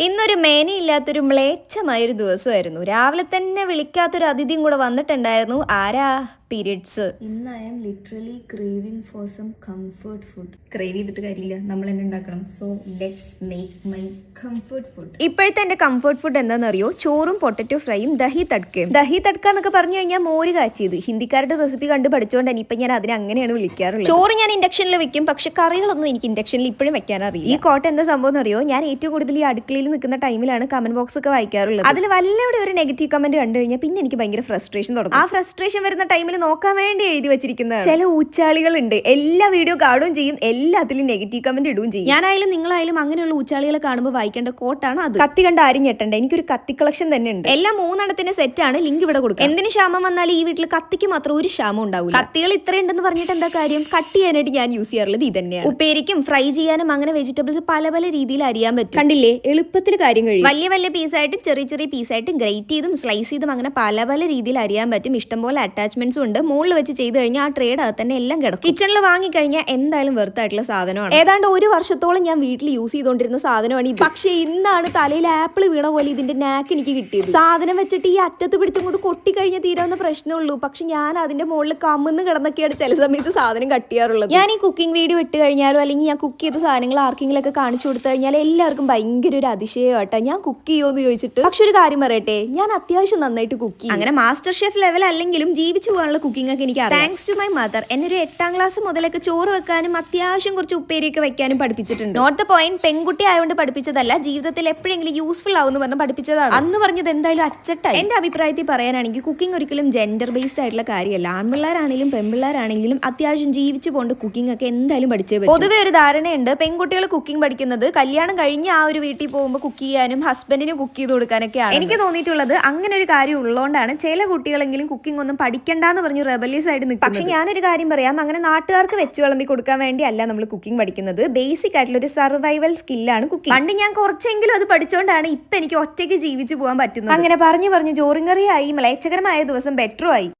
ഇന്നൊരു മേനയില്ലാത്തൊരു മ്ലേച്ഛമായൊരു ദിവസമായിരുന്നു. രാവിലെ തന്നെ വിളിക്കാത്തൊരു അതിഥിയും കൂടെ വന്നിട്ടുണ്ടായിരുന്നു. ആരാ? പീരിയഡ്സ്. ഇന്ന് I am literally craving for some comfort food. Crave ചെയ്തിട്ട് കാര്യമില്ല, നമ്മൾ തന്നെ ഉണ്ടാക്കണം. So let's make my comfort food. ഇപ്പോഴത്തെ എന്റെ കംഫർട്ട് ഫുഡ് എന്താണെന്നറിയോ? ചോറും പൊട്ടറ്റോ ഫ്രൈയും ദഹി തട്കയും. ദഹി തട്ക എന്നൊക്കെ പറഞ്ഞു കഴിഞ്ഞാൽ മോര് കാച്ചിയത്. ഹിന്ദിക്കാരുടെ റെസിപ്പി കണ്ട് പഠിച്ചുകൊണ്ട് ഇനിയിപ്പം ഞാൻ അതിനെ അങ്ങനെയാണ് വിളിക്കാറുള്ളത്. ചോറ് ഞാൻ ഇൻഡക്ഷനിൽ വെക്കും, പക്ഷെ കറികളൊന്നും എനിക്ക് ഇൻഡക്ഷനിൽ ഇപ്പോഴും വെക്കാൻ അറിയില്ല. ഈ കോട്ട എന്താ സംഭവം എന്നറിയോ? ഞാൻ ഏറ്റവും കൂടുതൽ ഈ അടുക്കളയിൽ നിൽക്കുന്ന ടൈമിലാണ് കമന്റ് ബോക്സ് ഒക്കെ വായിക്കാറുള്ളത്. അതിൽ വല്ലവിടെ ഒരു നെഗറ്റീവ് കമന്റ് കണ്ടു കഴിഞ്ഞാൽ പിന്നെ എനിക്ക് ഭയങ്കര ഫ്രസ്ട്രേഷൻ തുടങ്ങും. ആ ഫ്രസ്ട്രേഷൻ വരുന്ന ടൈമിൽ നോക്കാൻ വേണ്ടി എഴുതി വെച്ചിരിക്കുന്ന ചില ഊച്ചാളികളുണ്ട്. എല്ലാ വീഡിയോ കാണുകയും ചെയ്യും, എല്ലാത്തിലും നെഗറ്റീവ് കമന്റ് ഇടുകയും ചെയ്യും. ഞാനായാലും നിങ്ങളായാലും അങ്ങനെയുള്ള ഊച്ചാളികളെ കാണുമ്പോൾ വായിക്കേണ്ട കോട്ടാണ് അത്. കത്തി കണ്ട് ആരും ഞെട്ടണ്ട, എനിക്കൊരു കത്തി കളക്ഷൻ തന്നെ ഉണ്ട്. എല്ലാം 3 സെറ്റാണ്. ലിങ്ക് ഇവിടെ കൊടുക്കും. എന്തിന് ക്ഷാമം വന്നാലും ഈ വീട്ടിൽ കത്തിക്ക് മാത്രം ഒരു ക്ഷാമം ഉണ്ടാവില്ല. കത്തികൾ ഇത്രയുണ്ടെന്ന് പറഞ്ഞിട്ട് എന്താ കാര്യം? കട്ട് ചെയ്യാനായിട്ട് ഞാൻ യൂസ് ചെയ്യാറുള്ളത് ഇത് തന്നെയാണ്. ഉപ്പേരിക്കും ഫ്രൈ ചെയ്യാനും അങ്ങനെ വെജിറ്റബിൾസ് പല പല രീതിയിൽ അറിയാൻ പറ്റും. കണ്ടില്ലേ, എളുപ്പത്തിൽ കാര്യം കഴിയും. വലിയ വലിയ പീസായിട്ടും ചെറിയ ചെറിയ പീസായിട്ടും ഗ്രേറ്റ് ചെയ്തും സ്ലൈസ് ചെയ്തും അങ്ങനെ പല പല രീതിയിൽ അറിയാൻ പറ്റും. ഇഷ്ടംപോലെ അറ്റാച്ച്മെന്റ്സും ഉണ്ട്. മുകളിൽ വെച്ച് ചെയ്ത് കഴിഞ്ഞാൽ ആ ട്രേഡ് അത് തന്നെ എല്ലാം കിടക്കും. കിച്ചണിൽ വാങ്ങിക്കഴിഞ്ഞാൽ എന്തായാലും വെറുത്തായിട്ടുള്ള സാധനമാണ്. ഏതാണ്ട് 1 വർഷത്തോളം ഞാൻ വീട്ടിൽ യൂസ് ചെയ്തുകൊണ്ടിരുന്ന സാധനമാണ് ഇത്. പക്ഷേ ഇന്നാണ് തലയിൽ ആപ്പിൾ വീണ പോലെ ഇതിന്റെ നാക്ക് എനിക്ക് കിട്ടിയത്. സാധനം വെച്ചിട്ട് ഈ അറ്റത്ത് പിടിച്ചങ്ങോട്ട് കൊട്ടി കഴിഞ്ഞാൽ തീരാവുന്ന പ്രശ്നമുള്ളൂ. പക്ഷെ ഞാൻ അതിന്റെ മുകളിൽ കമ്മെന്ന് കിടന്നൊക്കെയാണ് ചില സമയത്ത് സാധനം കട്ട് ചെയ്യാറുള്ളത്. ഞാൻ ഈ കുക്കിംഗ് വീഡിയോ ഇട്ട് കഴിഞ്ഞാലോ അല്ലെങ്കിൽ ഞാൻ കുക്ക് ചെയ്ത സാധനങ്ങൾ ആർക്കെങ്കിലും ഒക്കെ കാണിച്ചു കൊടുത്തു കഴിഞ്ഞാൽ എല്ലാവർക്കും ഭയങ്കര ഒരു അതിശയമായിട്ടാ ഞാൻ കുക്ക് ചെയ്യുമോ ചോദിച്ചിട്ട്. പക്ഷെ ഒരു കാര്യം പറയട്ടെ, ഞാൻ അത്യാവശ്യം നന്നായിട്ട് കുക്ക് ചെയ്യും. അങ്ങനെ മാസ്റ്റർ ഷെഫ് ലെവൽ അല്ലെങ്കിലും ജീവിച്ചു പോകാനുള്ള കുക്കിംഗ് ഒക്കെ എനിക്ക് അറിയാം. Thanks to my mother. എന്നെ ഒരു 8ാം ക്ലാസ് മുതലൊക്കെ ചോറ് വെക്കാനും അത്യാവശ്യം കുറച്ച് ഉപ്പേരിയൊക്കെ വെക്കാനും പഠിപ്പിച്ചിട്ടുണ്ട്. നോട്ട് ദ പോയിന്റ്, പെൺകുട്ടി ആയതുകൊണ്ട് പഠിപ്പിച്ചതല്ല, ജീവിതത്തിൽ എപ്പോഴെങ്കിലും യൂസ്ഫുൾ ആവുമെന്ന് പറഞ്ഞ് പഠിപ്പിച്ചതാണ്. അന്ന് പറഞ്ഞത് എന്തായാലും അച്ചട്ടായി. എന്റെ അഭിപ്രായത്തിൽ പറയാനാണെങ്കിൽ കുക്കിംഗ് ഒരിക്കലും ജെൻഡർ ബേസ്ഡ് ആയിട്ടുള്ള കാര്യമല്ല. ആൺപിള്ളേരാണെങ്കിലും പെൺപിള്ളേരാണെങ്കിലും അത്യാവശ്യം ജീവിച്ചു പോകേണ്ട കുക്കിംഗ് ഒക്കെ എന്തായാലും പഠിച്ചേ പറ്റും. പൊതുവെ ഒരു ധാരണയുണ്ട്, പെൺകുട്ടികൾ കുക്കിംഗ് പഠിക്കുന്നത് കല്യാണം കഴിഞ്ഞ് ആ ഒരു വീട്ടിൽ പോകുമ്പോൾ കുക്ക് ചെയ്യാനും ഹസ്ബൻഡിന് കുക്ക് ചെയ്ത് കൊടുക്കാനൊക്കെയാണ്. എനിക്ക് തോന്നിയിട്ടുള്ളത് അങ്ങനെ ഒരു കാര്യം ഉള്ളതുകൊണ്ടാണ് ചില കുട്ടികളെങ്കിലും കുക്കിംഗ് ഒന്നും പഠിക്കണ്ടെന്ന് പറഞ്ഞ് റെബലീസ് ആയിട്ട് നിൽക്കും. പക്ഷെ ഞാനൊരു കാര്യം പറയാം, അങ്ങനെ നാട്ടുകാർക്ക് വെച്ച് വിളമ്പി കൊടുക്കാൻ വേണ്ടി അല്ല നമ്മൾ കുക്കിംഗ് പഠിക്കുന്നത്. ബേസിക് ആയിട്ടുള്ള ഒരു സർവൈവൽ സ്കില്ലാണ് കുക്കിംഗ്. പണ്ട് ഞാൻ കുറച്ചെങ്കിലും അത് പഠിച്ചോണ്ടാണ് ഇപ്പൊ എനിക്ക് ഒറ്റയ്ക്ക് ജീവിച്ചു പോകാൻ പറ്റുന്നത്. അങ്ങനെ പറഞ്ഞു ചോറും കറിയായി, മ്ലേച്ഛകരമായ ദിവസം ബെറ്ററും ആയി.